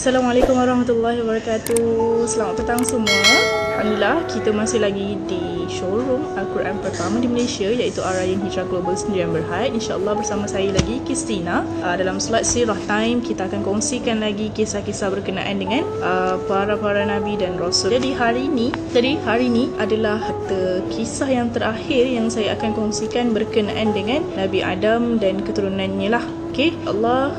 Assalamualaikum warahmatullahi wabarakatuh. Selamat petang semua. Alhamdulillah, kita masih lagi di showroom Al-Quran pertama di Malaysia, iaitu Al-Rayyan Hijrah Global Sdn Bhd. InsyaAllah bersama saya lagi, Christina. Dalam slot Sirah Time, kita akan kongsikan lagi kisah-kisah berkenaan dengan para Nabi dan Rasul. Jadi hari ini adalah kisah yang terakhir yang saya akan kongsikan berkenaan dengan Nabi Adam dan keturunannya lah. Okay, Allah,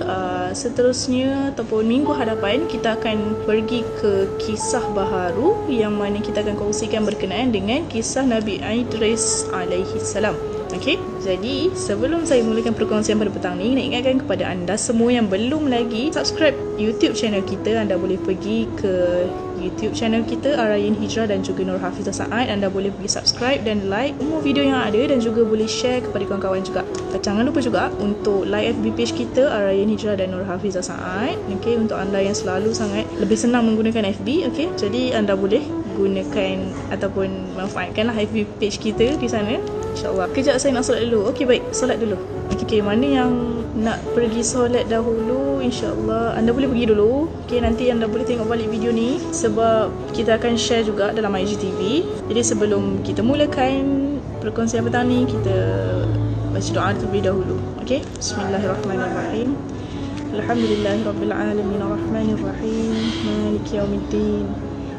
seterusnya ataupun minggu hadapan kita akan pergi ke kisah baharu yang mana kita akan kongsikan berkenaan dengan kisah Nabi Idris alaihi salam. Okay, jadi sebelum saya mulakan perkongsian pada petang ni, nak ingatkan kepada anda semua yang belum lagi subscribe YouTube channel kita, anda boleh pergi ke YouTube channel kita Al-Rayyan Hijrah dan juga Nur Hafizah Saad. Anda boleh pergi subscribe dan like semua video yang ada, dan juga boleh share kepada kawan-kawan juga. Jangan lupa juga untuk like FB page kita Al-Rayyan Hijrah dan Nur Hafizah Saad. Okay, untuk anda yang selalu sangat lebih senang menggunakan FB, okay, jadi anda boleh gunakan ataupun manfaatkanlah FB page kita di sana, insyaAllah. Kejap saya nak solat dulu. Okay, baik, solat dulu. Okay, mana yang nak pergi solat dahulu, insyaAllah anda boleh pergi dulu. Okay, nanti anda boleh tengok balik video ni sebab kita akan share juga dalam IGTV. Jadi sebelum kita mulakan perkongsian petang ni, kita baca doa terlebih dahulu. Okay, Bismillahirrahmanirrahim. Alhamdulillahirrabbilalamin, Ar-Rahmanirrahim, Maliki Yawmiddin,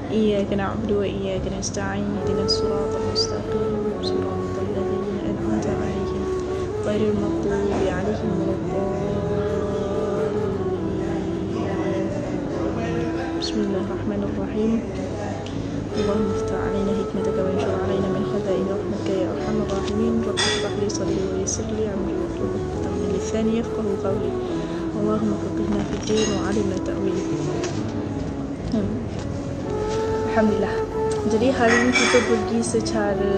Iyyaka na'budu wa iyyaka nasta'in, ihdinas siratal mustaqim, siratal ladzina an'amta 'alaihim ghairil maghdubi 'alaihim waladdallin. Bismillahirrahmanirrahim. Allahumma iftah 'alaina hikmataka wa anshur 'alaina min khaza'in rahmatika ya arhamar rahimin. Rabbi shrah li sadri wa yassir li amri wahlul 'uqdatam min lisani yafqahu qawli. Allahumma faqihna fid din wa 'allimna ta'wil. Alhamdulillah. Jadi hari ini kita pergi secara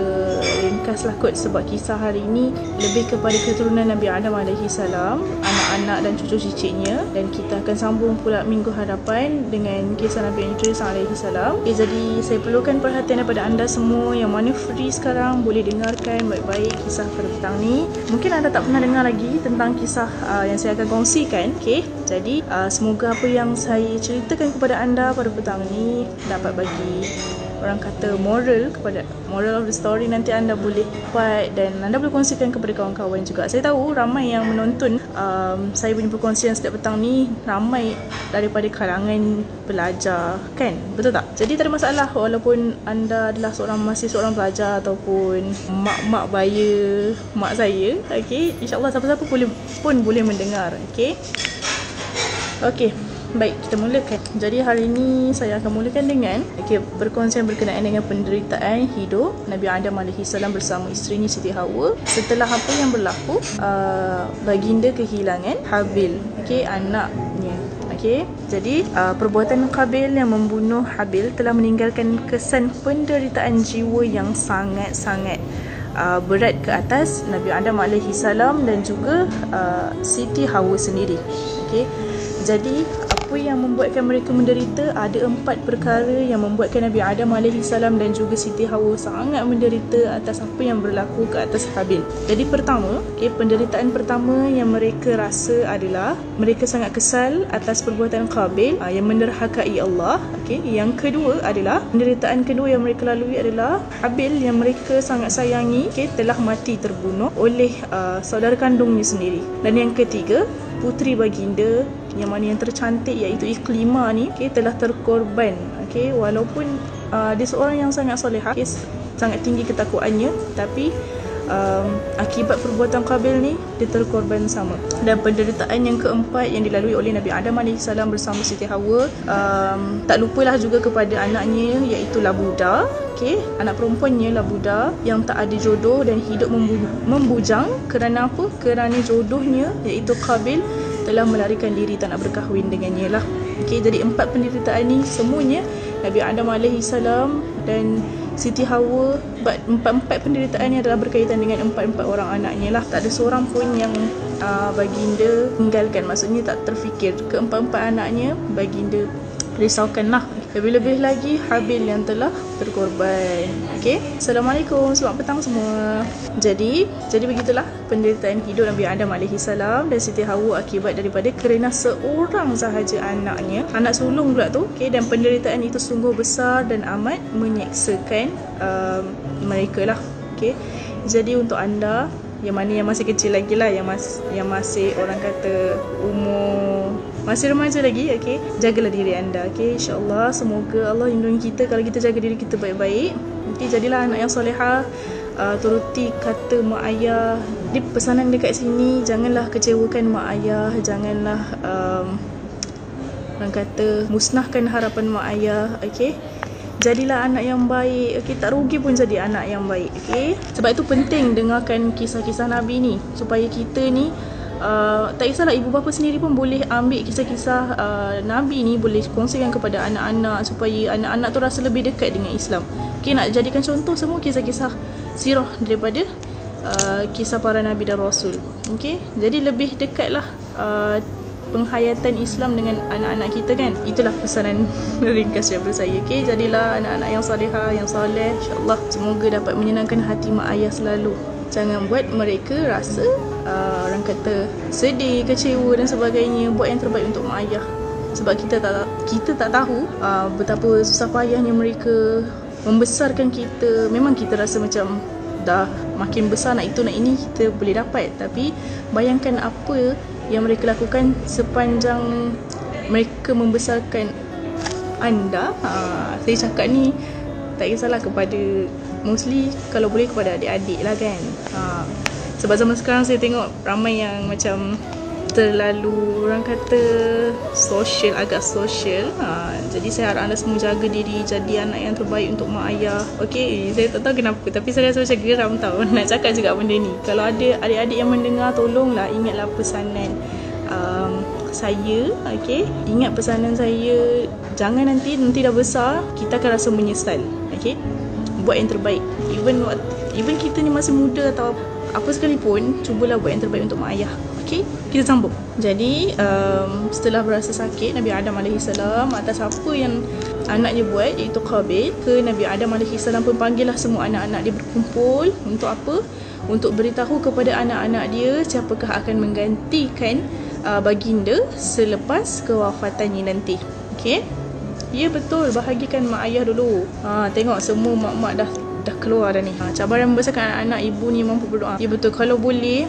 ringkas lah kot, sebab kisah hari ini lebih kepada keturunan Nabi Adam alaihi salam, anak-anak dan cucu cicitnya, dan kita akan sambung pula minggu hadapan dengan kisah Nabi Idris alaihi salam. Okay, jadi saya perlukan perhatian daripada anda semua yang mana free sekarang, boleh dengarkan baik-baik kisah pada petang ni. Mungkin anda tak pernah dengar lagi tentang kisah yang saya akan kongsikan. Okay, jadi semoga apa yang saya ceritakan kepada anda pada petang ni dapat bagi orang kata moral of the story. Nanti anda boleh dapat dan anda boleh kongsikan kepada kawan-kawan juga. Saya tahu ramai yang menonton saya punya perkongsian setiap petang ni, ramai daripada kalangan pelajar, kan? Betul tak? Jadi tak ada masalah walaupun anda adalah masih seorang pelajar ataupun mak baya mak saya. Okay, insyaAllah siapa-siapa pun boleh mendengar. Okay, baik, kita mulakan. Jadi hari ini saya akan mulakan dengan perkongsian berkenaan dengan penderitaan hidup Nabi Adam AS bersama isterinya Siti Hawa setelah apa yang berlaku. Baginda kehilangan Habil, anaknya. Jadi perbuatan Qabil yang membunuh Habil telah meninggalkan kesan penderitaan jiwa yang sangat-sangat berat ke atas Nabi Adam AS dan juga Siti Hawa sendiri. Jadi apa yang membuatkan mereka menderita? Ada 4 perkara yang membuatkan Nabi Adam AS dan juga Siti Hawa sangat menderita atas apa yang berlaku ke atas Habil. Jadi pertama, penderitaan pertama yang mereka rasa adalah mereka sangat kesal atas perbuatan Qabil yang menderhakai Allah. Yang kedua adalah penderitaan kedua yang mereka lalui adalah Habil yang mereka sangat sayangi telah mati terbunuh oleh saudara kandungnya sendiri. Dan yang ketiga, puteri baginda yang mana yang tercantik iaitu Iklimah ni telah terkorban. Walaupun dia seorang yang sangat solehah, sangat tinggi ketakwaannya, tapi akibat perbuatan Qabil ni dia terkorban sama. Dan penderitaan yang keempat yang dilalui oleh Nabi Adam AS bersama Siti Hawa, tak lupalah juga kepada anaknya iaitu Labuda. Anak perempuannya Labuda yang tak ada jodoh dan hidup membujang. Kerana apa? Kerana jodohnya iaitu Qabil telah melarikan diri, tak nak berkahwin dengannya lah. Jadi 4 penderitaan ni semuanya Nabi Adam AS dan Siti Hawa. 4 penderitaan ni adalah berkaitan dengan 4 orang anaknya lah. Tak ada seorang pun yang baginda tinggalkan, maksudnya tak terfikir. Ke 4 anaknya baginda risaukan lah Lebih-lebih lagi Habil yang telah berkorban. Okey. Assalamualaikum, selamat petang semua. Jadi begitulah penderitaan hidup Nabi Adam AS dan Siti Hawa akibat daripada kerana seorang sahaja anaknya, anak sulung pula tu. Okey, dan penderitaan itu sungguh besar dan amat menyeksakan mereka lah. Okey. Jadi untuk anda yang mana yang masih kecil lagi lah, yang masih orang kata umur masih remaja lagi, okey, jagalah diri anda, okey, insya-Allah. Semoga Allah lindungi kita kalau kita jaga diri kita baik-baik. Okey, jadilah anak yang solehah, turuti kata mak ayah. Di pesanan dekat sini, janganlah kecewakan mak ayah, janganlah orang kata musnahkan harapan mak ayah, okey. Jadilah anak yang baik, okey, tak rugi pun jadi anak yang baik, okey. Sebab itu penting dengarkan kisah-kisah Nabi ni supaya kita ni tak kisahlah ibu bapa sendiri pun boleh ambil kisah-kisah Nabi ni, boleh kongsikan kepada anak-anak supaya anak-anak tu rasa lebih dekat dengan Islam. Okey, nak jadikan contoh semua kisah-kisah sirah daripada kisah para Nabi dan Rasul. Okey, jadi lebih dekatlah penghayatan Islam dengan anak-anak kita kan. Itulah pesanan ringkas daripada saya. Okey, jadilah anak-anak yang salihah, yang soleh, insya-Allah. Semoga dapat menyenangkan hati mak ayah selalu. Jangan buat mereka rasa orang kata sedih, kecewa dan sebagainya. Buat yang terbaik untuk mak ayah. Sebab kita tak tahu betapa susah payahnya mereka membesarkan kita. Memang kita rasa macam dah makin besar, nak itu nak ini kita boleh dapat, tapi bayangkan apa yang mereka lakukan sepanjang mereka membesarkan anda. Saya cakap ni tak kisahlah kepada, mostly kalau boleh kepada adik-adik lah kan. Sebab zaman sekarang saya tengok ramai yang macam terlalu orang kata agak sosial. Jadi saya harap anda semua jaga diri, jadi anak yang terbaik untuk mak ayah. Okey, saya tak tahu kenapa tapi saya rasa macam geram tau nak cakap juga benda ni. Kalau ada adik-adik yang mendengar, tolonglah ingatlah pesanan saya. Okey, ingat pesanan saya. Jangan nanti dah besar kita akan rasa menyesal. Okey, buat yang terbaik. Even kita ni masih muda atau apa sekalipun, cubalah buat yang terbaik untuk mak ayah. Okey, kita sambung. Jadi setelah berasa sakit Nabi Adam AS atas apa yang anaknya buat, iaitu Qabil, ke Nabi Adam AS pun panggillah semua anak-anak dia berkumpul. Untuk apa? Untuk beritahu kepada anak-anak dia siapakah akan menggantikan baginda selepas kewafatannya nanti. Okey, ya betul, bahagikan mak ayah dulu. Tengok semua mak-mak dah keluar dah ni. Cabaran membesarkan anak-anak, ibu ni mampu berdoa. Ya betul, kalau boleh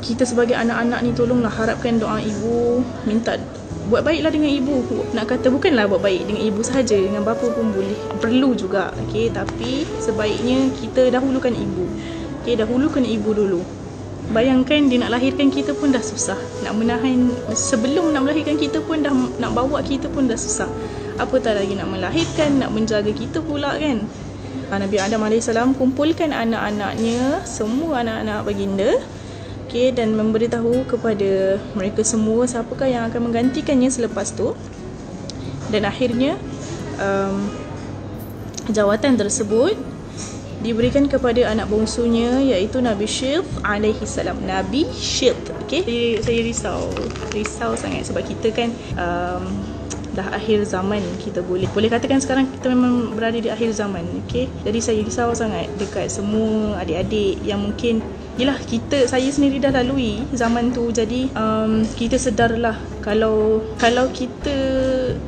kita sebagai anak-anak ni tolonglah harapkan doa ibu, minta buat baiklah dengan ibu. Nak kata bukanlah buat baik dengan ibu sahaja, dengan bapa pun boleh, perlu juga. Okey, tapi sebaiknya kita dahulukan ibu. Okey, dahulukan ibu dulu. Bayangkan dia nak lahirkan kita pun dah susah, nak menahan, sebelum nak melahirkan kita pun dah, nak bawa kita pun dah susah, apatah lagi nak melahirkan, nak menjaga kita pula kan. Nabi Adam AS kumpulkan anak-anaknya, semua anak-anak baginda, okay, dan memberitahu kepada mereka semua siapakah yang akan menggantikannya selepas tu. Dan akhirnya jawatan tersebut diberikan kepada anak bongsunya, iaitu Nabi Syith AS. Nabi Syith. Okay? Saya risau sangat sebab kita kan dah akhir zaman. Kita boleh katakan sekarang kita memang berada di akhir zaman. Okay? Jadi saya risau sangat dekat semua adik-adik yang mungkin, yelah, saya sendiri dah lalui zaman tu. Jadi kita sedarlah kalau kita,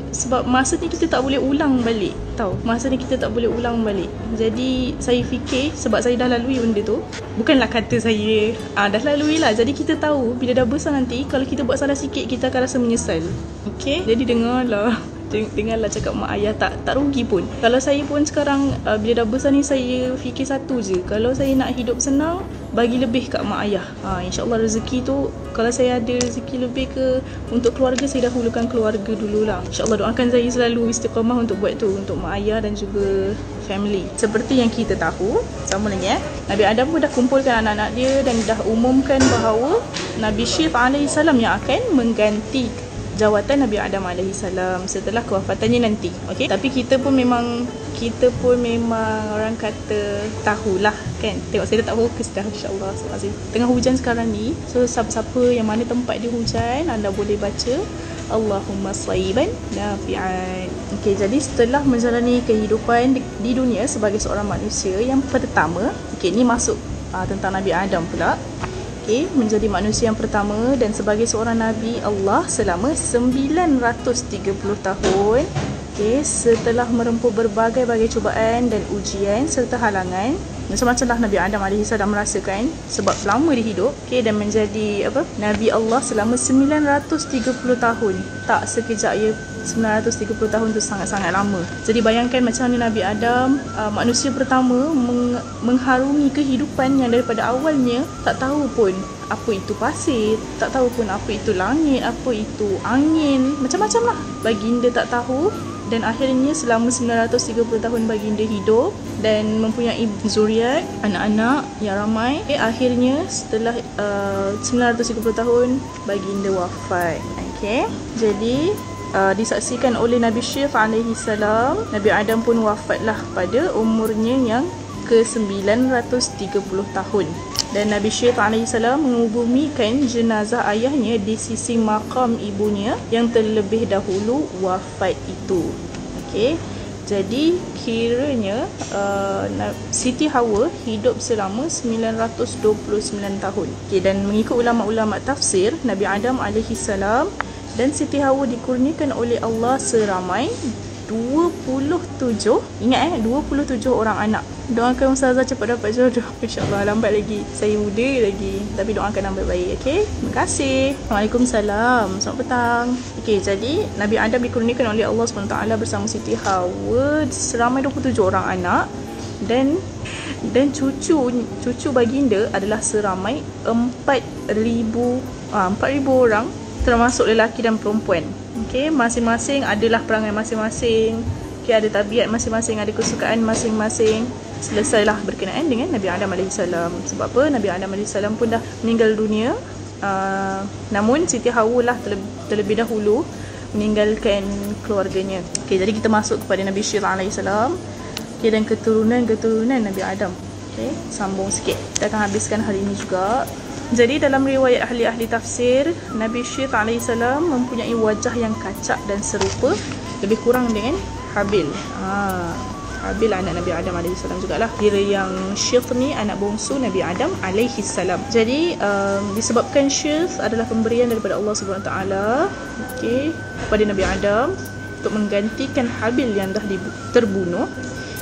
sebab masa ni kita tak boleh ulang balik tau. Masa ni kita tak boleh ulang balik. Jadi saya fikir, sebab saya dah lalui benda tu, bukanlah kata saya dah lalui lah. Jadi kita tahu bila dah besar nanti, kalau kita buat salah sikit kita akan rasa menyesal. Okay, jadi dengarlah cakap mak ayah, tak rugi pun. Kalau saya pun sekarang bila dah besar ni, saya fikir satu je, kalau saya nak hidup senang, bagi lebih kat mak ayah. InsyaAllah rezeki tu, kalau saya ada rezeki lebih untuk keluarga, saya dahulukan keluarga dululah. InsyaAllah doakan saya selalu istiqamah untuk buat tu, untuk mak ayah dan juga family. Seperti yang kita tahu, sama lagi Nabi Adam pun dah kumpulkan anak-anak dia dan dah umumkan bahawa Nabi Syith AS yang akan mengganti jawatan Nabi Adam AS setelah kewafatannya nanti. Okey, tapi kita pun memang orang kata tahulah kan. Tengok saya dah tak fokus dah, insya-Allah. Tengah hujan sekarang ni, so siapa-siapa yang mana tempat dia hujan, anda boleh baca Allahumma sayyiban nafi'an. Okey, jadi setelah menjalani kehidupan di dunia sebagai seorang manusia yang pertama, okey, ni masuk tentang Nabi Adam pula. Okey, menjadi manusia yang pertama dan sebagai seorang Nabi Allah selama 930 tahun. Okey, setelah merempuh berbagai-bagai cubaan dan ujian serta halangan, macam-macamlah Nabi Adam AS merasakan sebab lama dia hidup, okey, dan menjadi Nabi Allah selama 930 tahun. Tak sekejap ya, 930 tahun tu sangat-sangat lama. Jadi bayangkan macam mana Nabi Adam, manusia pertama, mengharungi kehidupan yang daripada awalnya tak tahu pun apa itu pasir, tak tahu pun apa itu langit, apa itu angin, macam-macam lah. Baginda tak tahu. Dan akhirnya selama 930 tahun baginda hidup dan mempunyai zuriat, anak-anak yang ramai. Akhirnya setelah 930 tahun baginda wafat. Okay. Jadi disaksikan oleh Nabi Syekh alaihi salam, Nabi Adam pun wafatlah pada umurnya yang ke-930 tahun. Dan Nabi Syekh alaihi salam mengubumikan jenazah ayahnya di sisi makam ibunya yang terlebih dahulu wafat itu. Okey. Jadi kiranya Siti Hawa hidup selama 929 tahun. Okey, dan mengikut ulama-ulama tafsir, Nabi Adam alaihi salam dan Siti Hawa dikurniakan oleh Allah seramai 27, ingat 27 orang anak. Doakan Ustazah cepat dapat jodoh. InsyaAllah, lambat lagi, saya muda lagi, tapi doakan yang baik-baik. Okay, terima kasih. Waalaikumsalam, selamat petang. Okay, jadi Nabi Adam dikurniakan oleh Allah SWT bersama Siti Hawa seramai 27 orang anak. Dan cucu baginda adalah seramai 4,000 orang, termasuk lelaki dan perempuan. Okey, masing-masing adalah perangai masing-masing. Okey, ada tabiat masing-masing, ada kesukaan masing-masing. Selesailah berkenaan dengan Nabi Adam AS. Sebab apa? Nabi Adam AS pun dah meninggal dunia. Namun Siti Hawa lah terlebih dahulu meninggalkan keluarganya. Okey, jadi kita masuk kepada Nabi Syekh AS. Okey, dan keturunan Nabi Adam. Okey, sambung sikit. Kita akan habiskan hari ini juga. Jadi dalam riwayat ahli-ahli tafsir, Nabi Syekh AS mempunyai wajah yang kacak dan serupa lebih kurang dengan Habil. Habil anak Nabi Adam AS jugalah. Kira yang Syekh ni anak bongsu Nabi Adam AS. Jadi disebabkan Syekh adalah pemberian daripada Allah SWT, okay, kepada Nabi Adam untuk menggantikan Habil yang dah terbunuh.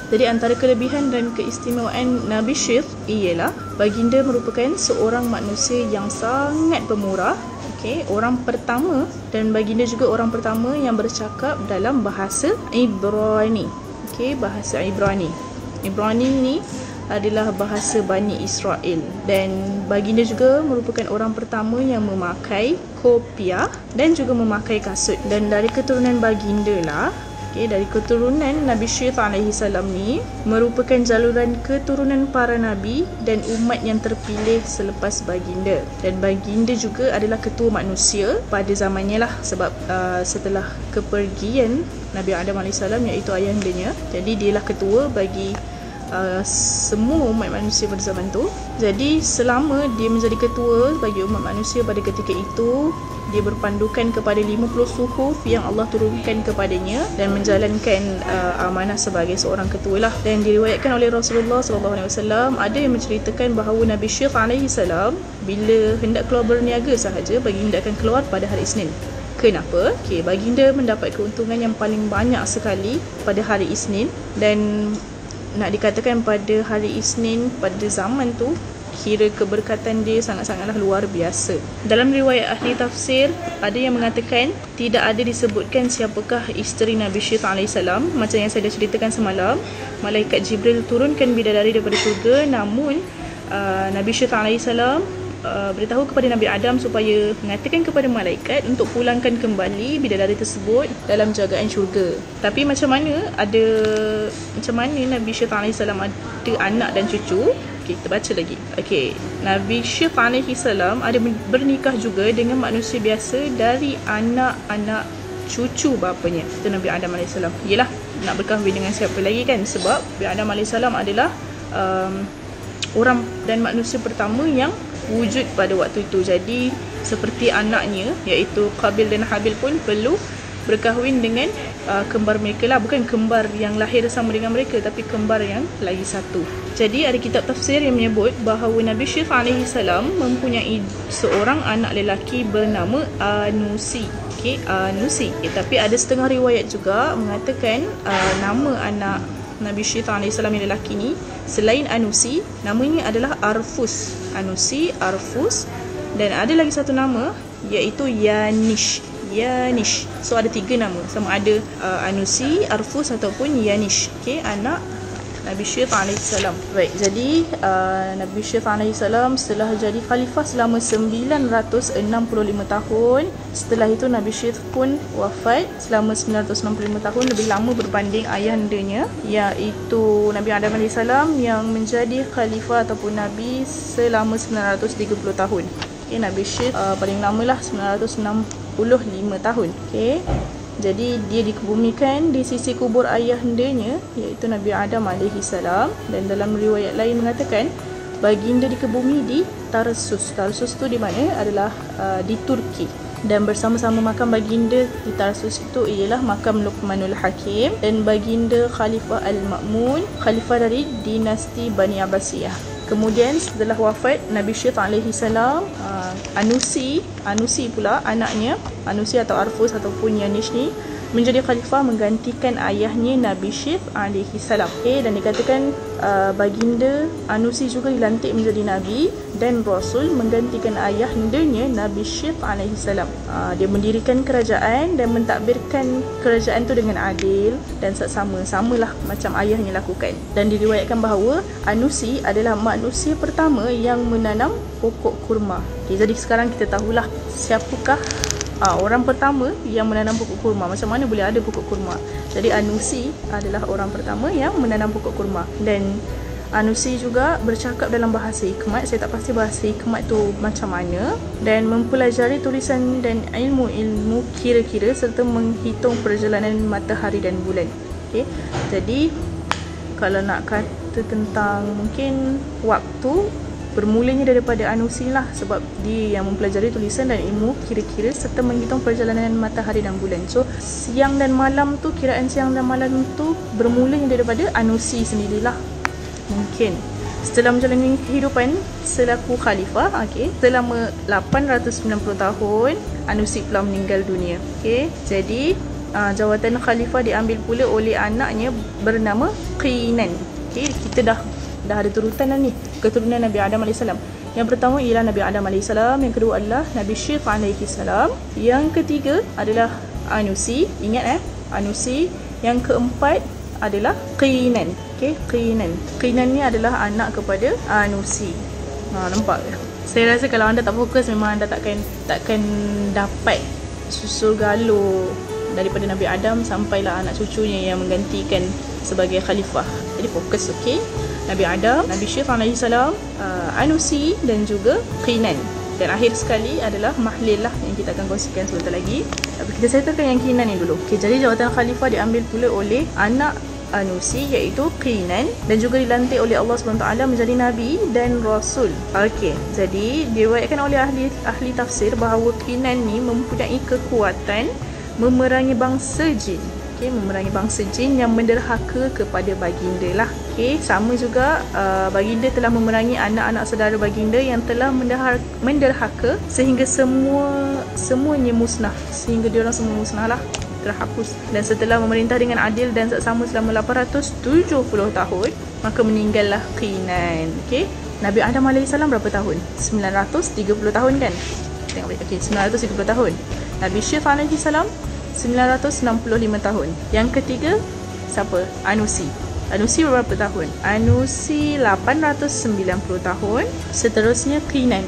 Jadi antara kelebihan dan keistimewaan Nabi Syekh ialah baginda merupakan seorang manusia yang sangat pemurah, okey, orang pertama, dan baginda juga orang pertama yang bercakap dalam bahasa Ibrani. Okey, bahasa Ibrani. Ibrani ni adalah bahasa Bani Israel, dan baginda juga merupakan orang pertama yang memakai kopiah dan juga memakai kasut. Dan dari keturunan baginda lah, dari keturunan Nabi Syekh AS ni merupakan jaluran keturunan para Nabi dan umat yang terpilih selepas baginda. Dan baginda juga adalah ketua manusia pada zamannya lah, sebab setelah kepergian Nabi Adam AS, iaitu ayahandanya, jadi dialah ketua bagi semua umat manusia pada zaman tu. Jadi selama dia menjadi ketua bagi umat manusia pada ketika itu, dia berpandukan kepada 50 suhuf yang Allah turunkan kepadanya dan menjalankan amanah sebagai seorang ketua lah. Dan diriwayatkan oleh Rasulullah SAW, ada yang menceritakan bahawa Nabi Syekh AS bila hendak keluar berniaga sahaja, baginda akan keluar pada hari Isnin. Kenapa? Okay, baginda mendapat keuntungan yang paling banyak sekali pada hari Isnin. Dan nak dikatakan pada hari Isnin pada zaman tu, kira keberkatan dia sangat-sangatlah luar biasa. Dalam riwayat ahli tafsir, ada yang mengatakan tidak ada disebutkan siapakah isteri Nabi Syekh AS. Macam yang saya dah ceritakan semalam, malaikat Jibril turunkan bidadari daripada syurga, namun Nabi Syekh AS beritahu kepada Nabi Adam supaya mengatakan kepada malaikat untuk pulangkan kembali bidadari tersebut dalam jagaan syurga. Tapi macam mana Nabi Syekh AS ada anak dan cucu? Okay, kita baca lagi. Okay, Nabi Syekh AS ada bernikah juga dengan manusia biasa dari anak-anak cucu bapanya, itu Nabi Adam AS. Yelah, nak berkahwin dengan siapa lagi kan? Sebab Nabi Adam AS adalah orang dan manusia pertama yang wujud pada waktu itu. Jadi seperti anaknya iaitu Qabil dan Habil pun perlu berkahwin dengan kembar mereka lah, bukan kembar yang lahir sama dengan mereka, tapi kembar yang lagi satu. Jadi ada kitab tafsir yang menyebut bahawa Nabi Syith AS mempunyai seorang anak lelaki bernama Anusi. Anusi. Tapi ada setengah riwayat juga mengatakan nama anak Nabi Syith AS yang lelaki ni selain Anusi, namanya adalah Arfus. Anusi, Arfus, dan ada lagi satu nama iaitu Yanish. So ada 3 nama, sama ada Anusi, Arfus ataupun Yanish. Anak Nabi Syith AS. Baik, jadi Nabi Syith AS setelah jadi khalifah selama 965 tahun. Setelah itu Nabi Syith pun wafat selama 965 tahun, lebih lama berbanding ayahandanya iaitu Nabi Adam AS yang menjadi khalifah ataupun Nabi selama 930 tahun. Nabi Syith paling lama lah 965 tahun. Jadi dia dikebumikan di sisi kubur ayahandanya iaitu Nabi Adam AS, dan dalam riwayat lain mengatakan baginda dikebumi di Tarsus. Tarsus tu di mana? Adalah di Turki. Dan bersama-sama makam baginda di Tarsus itu ialah makam Luqmanul Hakim dan baginda Khalifah Al-Ma'mun, khalifah dari dinasti Bani Abbasiyah. Kemudian setelah wafat Nabi Syith AS, Anusi pula anaknya, Anusi atau Arfus ataupun Yanish ni menjadi khalifah menggantikan ayahnya Nabi Syith AS. Dan dikatakan baginda Anusi juga dilantik menjadi Nabi dan Rasul menggantikan ayahandanya Nabi Syith AS. Dia mendirikan kerajaan dan mentadbirkan kerajaan tu dengan adil dan samalah macam ayahnya lakukan. Dan diriwayatkan bahawa Anusi adalah manusia pertama yang menanam pokok kurma. Jadi sekarang kita tahulah siapakah orang pertama yang menanam pokok kurma. Macam mana boleh ada pokok kurma? Jadi Anusi adalah orang pertama yang menanam pokok kurma. Dan Anusi juga bercakap dalam bahasa hikmat. Saya tak pasti bahasa hikmat tu macam mana. Dan mempelajari tulisan dan ilmu-ilmu kira-kira serta menghitung perjalanan matahari dan bulan. Jadi kalau nak kata tentang mungkin waktu, bermulanya daripada Anusi lah, sebab dia yang mempelajari tulisan dan ilmu kira-kira serta menghitung perjalanan matahari dan bulan. So siang dan malam tu, kiraan siang dan malam tu bermulanya daripada Anusi sendirilah. Mungkin setelah menjalani kehidupan selaku khalifah, selama 890 tahun Anusi pula meninggal dunia. Jadi jawatan khalifah diambil pula oleh anaknya bernama Qinan. Kita dah ada turutan dah ni, keturunan Nabi Adam AS. Yang pertama ialah Nabi Adam AS, yang kedua adalah Nabi Syith AS, yang ketiga adalah Anusi, ingat Anusi, yang keempat adalah Qinan. Qinan ni adalah anak kepada Anusi. Nampak ke? Saya rasa kalau anda tak fokus memang anda takkan dapat susul galur daripada Nabi Adam sampailah anak cucunya yang menggantikan sebagai khalifah. Jadi fokus, Nabi Adam, Nabi Syith AS, Anusi dan juga Qinan. Dan akhir sekali adalah Mahlil lah yang kita akan kongsikan sebentar lagi. Tapi kita settlekan yang Qinan ni dulu. Jadi jawatan khalifah diambil pula oleh anak Anusi iaitu Qinan dan juga dilantik oleh Allah SWT menjadi Nabi dan Rasul. Jadi diriwayatkan oleh ahli tafsir bahawa Qinan ni mempunyai kekuatan memerangi bangsa jin. Memerangi bangsa jin yang menderhaka kepada baginda lah. Sama juga baginda telah memerangi anak-anak saudara baginda yang telah menderhaka sehingga semuanya musnah. Sehingga diorang semua musnah lah, terhapus. Dan setelah memerintah dengan adil dan saksama selama 870 tahun, maka meninggallah Qinan. Nabi Adam AS berapa tahun? 930 tahun kan? Tengok balik. 930 tahun. Nabi Syith AS 965 tahun. Yang ketiga siapa? Anusi. Anusi berapa tahun? Anusi 890 tahun. Seterusnya Qinan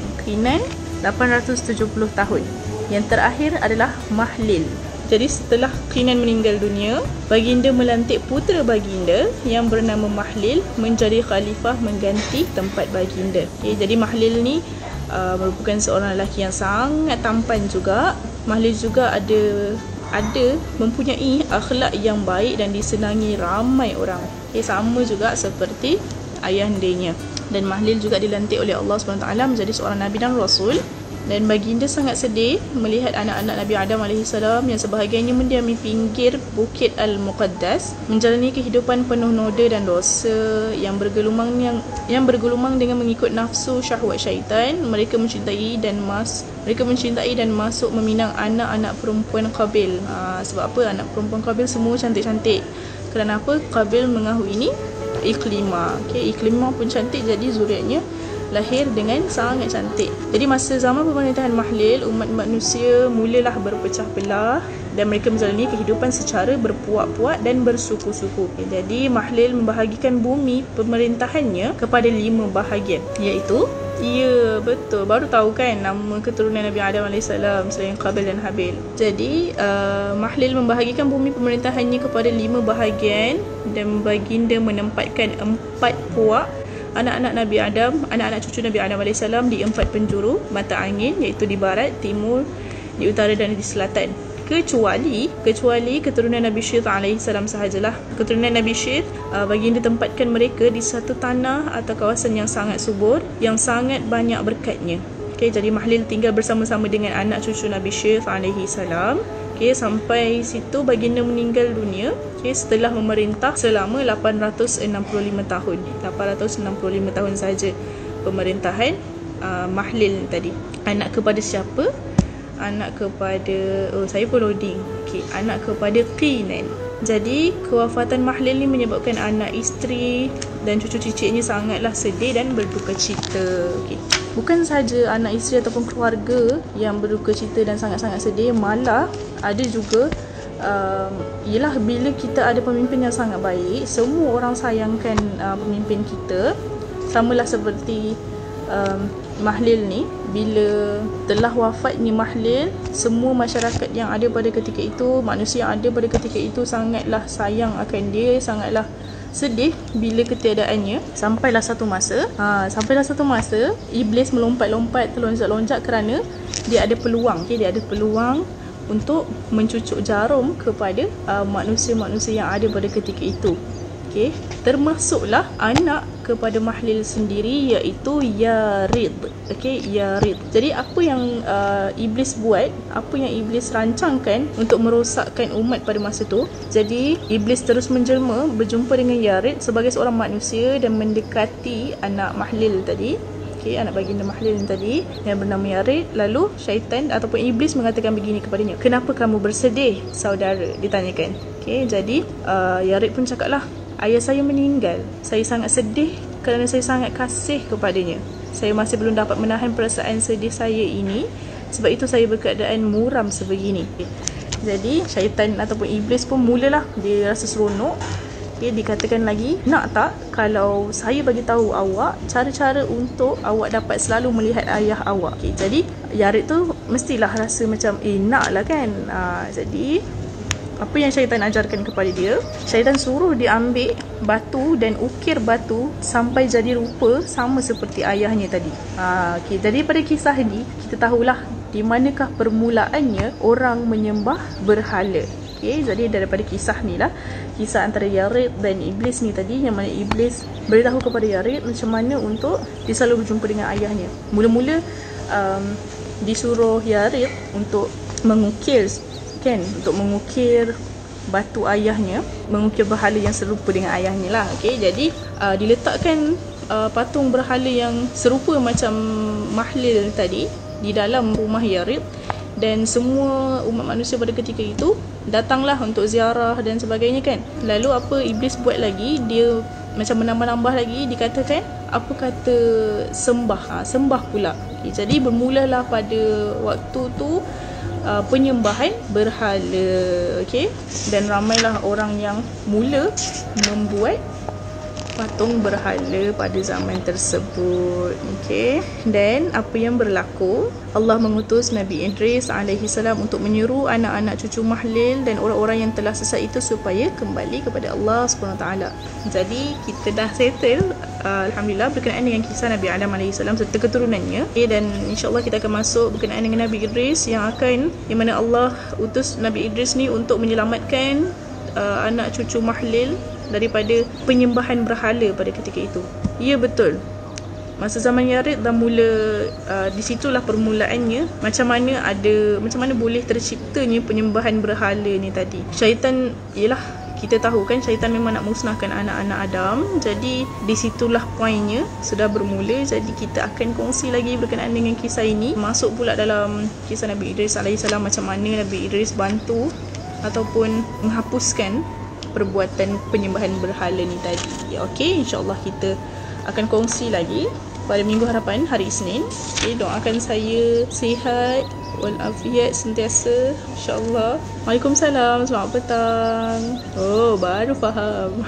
870 tahun. Yang terakhir adalah Mahlil. Jadi setelah Qinan meninggal dunia, baginda melantik putera baginda yang bernama Mahlil menjadi khalifah mengganti tempat baginda. Jadi Mahlil ni merupakan seorang lelaki yang sangat tampan juga. Mahlil juga ada mempunyai akhlak yang baik dan disenangi ramai orang. Sama juga seperti ayahandanya. Dan Mahlil juga dilantik oleh Allah SWT menjadi seorang Nabi dan Rasul. Dan baginda sangat sedih melihat anak-anak Nabi Adam AS yang sebahagiannya mendiami pinggir Bukit Al-Muqaddas, menjalani kehidupan penuh noda dan dosa yang bergelumang dengan mengikut nafsu syahwat syaitan. Mereka mencintai dan masuk meminang anak-anak perempuan Qabil. Sebab apa? Anak perempuan Qabil semua cantik-cantik. Kerana apa? Qabil mengahu ini Iklimah. Iklimah pun cantik, jadi zuriatnya lahir dengan sangat cantik. Jadi masa zaman pemerintahan Mahlil, umat manusia mulalah berpecah belah dan mereka menjalani kehidupan secara berpuak-puak dan bersuku-suku. Jadi Mahlil membahagikan bumi pemerintahannya kepada 5 bahagian, iaitu, ya betul, baru tahu kan nama keturunan Nabi Adam AS selain Qabil dan Habil. Jadi Mahlil membahagikan bumi pemerintahannya kepada 5 bahagian dan baginda menempatkan 4 puak anak-anak Nabi Adam, anak-anak cucu Nabi Adam AS di 4 penjuru mata angin, iaitu di barat, timur, di utara dan di selatan. Kecuali keturunan Nabi Syith AS sahajalah. Keturunan Nabi Syith, baginda tempatkan mereka di satu tanah atau kawasan yang sangat subur, yang sangat banyak berkatnya. Jadi Mahlil tinggal bersama-sama dengan anak cucu Nabi Syith AS. Sampai situ baginda meninggal dunia setelah memerintah selama 865 tahun. 865 tahun saja pemerintahan Mahlil tadi. Anak kepada siapa? Anak kepada, saya pun loading. Anak kepada Qinan. Jadi kewafatan Mahlil ni menyebabkan anak isteri dan cucu cicitnya sangatlah sedih dan berduka cita. Bukan saja anak isteri ataupun keluarga yang berduka cita dan sangat-sangat sedih, malah ada juga ialah bila kita ada pemimpin yang sangat baik, semua orang sayangkan pemimpin kita. Samalah seperti Mahlil ni, bila telah wafatnya Mahlil, semua masyarakat yang ada pada ketika itu, manusia yang ada pada ketika itu sangatlah sayang akan dia, sangatlah sedih bila ketiadaannya. Sampailah satu masa iblis melompat-lompat, terlonjak-lonjak kerana dia ada peluang. Dia ada peluang untuk mencucuk jarum kepada manusia-manusia yang ada pada ketika itu. Termasuklah anak kepada Mahlil sendiri, iaitu Yarid. Yarid. Jadi apa yang iblis buat, apa yang iblis rancangkan untuk merosakkan umat pada masa tu. Jadi iblis terus menjelma berjumpa dengan Yarid sebagai seorang manusia dan mendekati anak Mahlil tadi. Anak baginda Mahlil tadi yang bernama Yarid. Lalu syaitan ataupun iblis mengatakan begini kepadanya, "Kenapa kamu bersedih, saudara?" ditanyakan. Jadi Yarid pun cakaplah, "Ayah saya meninggal. Saya sangat sedih kerana saya sangat kasih kepadanya. Saya masih belum dapat menahan perasaan sedih saya ini. Sebab itu saya berkeadaan muram sebegini." Jadi syaitan ataupun iblis pun mulalah dia rasa seronok. Dikatakan lagi, "Nak tak kalau saya bagi tahu awak cara-cara untuk awak dapat selalu melihat ayah awak?" Jadi Yarid tu mestilah rasa macam nak lah kan. Jadi apa yang syaitan ajarkan kepada dia, syaitan suruh dia ambil batu dan ukir batu sampai jadi rupa sama seperti ayahnya tadi. Jadi pada kisah ni kita tahulah di manakah permulaannya orang menyembah berhala. Jadi daripada kisah ni lah, kisah antara Yarid dan iblis ni tadi, yang mana iblis beritahu kepada Yarid macam mana untuk dia selalu berjumpa dengan ayahnya. Mula-mula disuruh Yarid untuk mengukir batu ayahnya, mengukir berhala yang serupa dengan ayahnya lah. Jadi diletakkan patung berhala yang serupa macam Mahlil tadi di dalam rumah Yarid, dan semua umat manusia pada ketika itu datanglah untuk ziarah dan sebagainya kan. Lalu apa iblis buat lagi, dia macam menambah-nambah lagi, dikatakan apa kata sembah pula. Jadi bermulalah pada waktu tu penyembahan berhala. Dan ramailah orang yang mula membuat patung berhala pada zaman tersebut. Dan apa yang berlaku, Allah mengutus Nabi Idris alaihissalam untuk menyeru anak-anak cucu Mahlil dan orang-orang yang telah sesat itu supaya kembali kepada Allah SWT. Jadi kita dah settle alhamdulillah berkenaan dengan kisah Nabi Adam alaihissalam serta keturunannya. Dan insyaAllah kita akan masuk berkenaan dengan Nabi Idris yang mana Allah utus Nabi Idris ni untuk menyelamatkan anak cucu Mahlil daripada penyembahan berhala pada ketika itu. Ya betul, Masa zaman Yarid dah mula, di situlah permulaannya macam mana boleh terciptanya penyembahan berhala ni tadi. Syaitan, ialah kita tahu kan, syaitan memang nak musnahkan anak-anak Adam. Jadi di situlah poinnya sudah bermula. Jadi kita akan kongsi lagi berkenaan dengan kisah ini. Masuk pula dalam kisah Nabi Idris alaihissalam, macam mana Nabi Idris bantu ataupun menghapuskan perbuatan penyembahan berhala ni tadi. Okey, insya-Allah kita akan kongsi lagi pada minggu harapan, hari Isnin. Okay, doakan saya sihat walafiat sentiasa, insya-Allah. Waalaikumsalam, selamat petang. Oh, baru faham.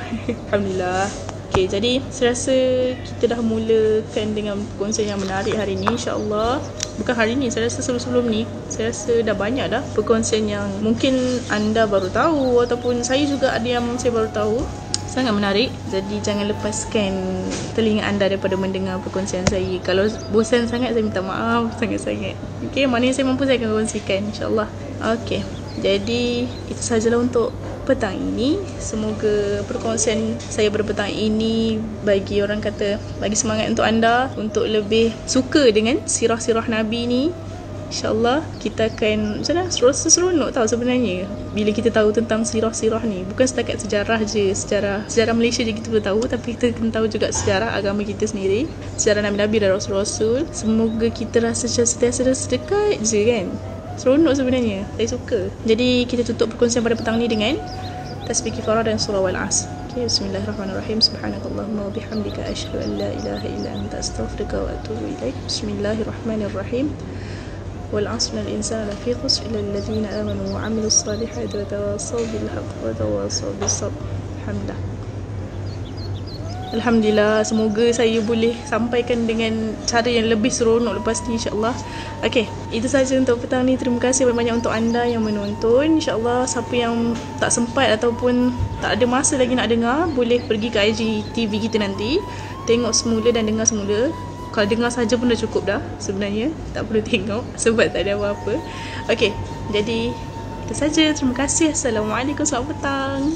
Alhamdulillah. Okay, jadi saya rasa kita dah mulakan dengan perkongsian yang menarik hari ni, insya-Allah. Bukan hari ni, saya rasa sebelum-sebelum ni saya rasa dah banyak dah perkongsian yang mungkin anda baru tahu, ataupun saya juga ada yang saya baru tahu. Sangat menarik. Jadi jangan lepaskan telinga anda daripada mendengar perkongsian saya. Kalau bosan sangat, saya minta maaf sangat-sangat. Okey, mana yang saya mampu saya akan kongsikan, insya-Allah. Okey. Jadi itu sajalah untuk petang ini. Semoga perkongsian saya pada petang ini bagi orang kata, bagi semangat untuk anda untuk lebih suka dengan sirah-sirah Nabi ni. InsyaAllah kita akan macam mana, seronok tau sebenarnya bila kita tahu tentang sirah-sirah ni. Bukan setakat sejarah je, sejarah Malaysia je kita boleh tahu, tapi kita kena tahu juga sejarah agama kita sendiri, sejarah Nabi-Nabi dan Rasul-Rasul. Semoga kita rasa sentiasa dekat je kan. Seronok sebenarnya, saya suka. Jadi kita tutup perkongsian pada petang ni dengan tasbih kifarah dan surah Wal-Asr. Okay, bismillahirrahmanirrahim. Subhanakallahumma wa bihamdika asyhadu an la ilaha illa anta astaghfiruka wa atubu ilaik. Bismillahirrahmanirrahim. والعصر إن الإنسان لفي خسر إلا الذين آمنوا وعملوا الصالحات وتواصوا بالحق وتواصوا بالصبر. Alhamdulillah, semoga saya boleh sampaikan dengan cara yang lebih seronok lepas ni, insyaAllah. Okay, itu saja untuk petang ni. Terima kasih banyak-banyak untuk anda yang menonton. InsyaAllah siapa yang tak sempat ataupun tak ada masa lagi nak dengar, boleh pergi ke IGTV kita nanti, tengok semula dan dengar semula. Kalau dengar saja pun dah cukup dah sebenarnya, tak perlu tengok sebab tak ada apa-apa. Okay, jadi itu saja. Terima kasih. Assalamualaikum, selamat petang.